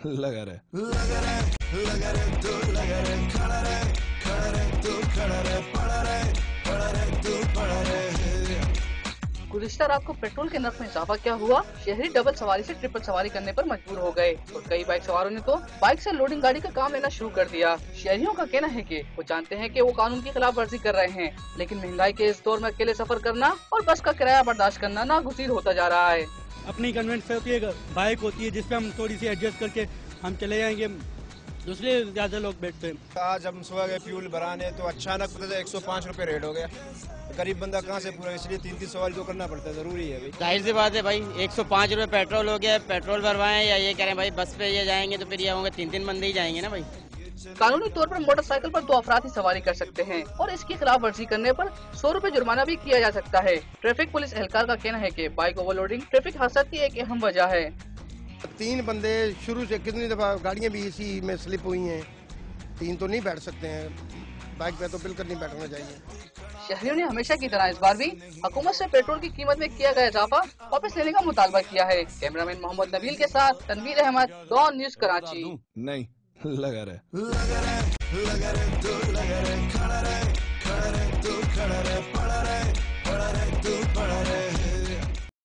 लगा रहे गुज़िश्ता रात को पेट्रोल के नर्क में इजाफा क्या हुआ? शहरी डबल सवारी से ट्रिपल सवारी करने पर मजबूर हो गए और कई बाइक सवारों ने तो बाइक से लोडिंग गाड़ी का काम लेना शुरू कर दिया। शहरियों का कहना है कि वो जानते हैं कि वो कानून की खिलाफ वर्जी कर रहे हैं, लेकिन महंगाई के इस दौर में अकेले सफर करना और बस का किराया बर्दाश्त करना नागुज़ीर होता जा रहा है। अपनी कन्वेंस से होती है, बाइक होती है जिसपे हम थोड़ी सी एडजस्ट करके हम चले जाएंगे, दूसरे ज्यादा लोग बैठते हैं। आज हम सुबह गए फ्यूल भराने तो अचानक पता चला 105 रुपए रेट हो गया। गरीब बंदा कहाँ से पूरा, इसलिए 3-3 सवाल तो करना पड़ता है, जरूरी है भाई। जाहिर सी बात है भाई, 105 रुपए पेट्रोल हो गया, पेट्रोल भरवाएं या ये कह रहे हैं भाई बस पे ये जाएंगे तो फिर ये होंगे 3-3 बंदे ही जाएंगे ना भाई। कानूनी तौर पर मोटरसाइकिल पर 2 अफराद ही सवारी कर सकते हैं और इसकी खिलाफ वर्जी करने पर 100 रुपए जुर्माना भी किया जा सकता है। ट्रैफिक पुलिस एहलकार का कहना है कि बाइक ओवरलोडिंग ट्रैफिक हादसा की एक अहम वजह है। 3 बंदे शुरू से कितनी दफा गाड़ियां भी इसी में स्लिप हुई हैं, 3 तो नहीं बैठ सकते हैं, बाइक पे तो बिल्कुल नहीं बैठना चाहिए। शहरियों ने हमेशा की तरह इस बार भी हुकूमत से पेट्रोल की कीमत में किया गया इजाफा वापस लेने का मुतालबा किया है। कैमरामैन मोहम्मद नबील के साथ तनवीर अहमद, डॉन न्यूज कराची। नहीं लगा रहे खड़ा रहे, पड़ा रहे, पड़ा रहे,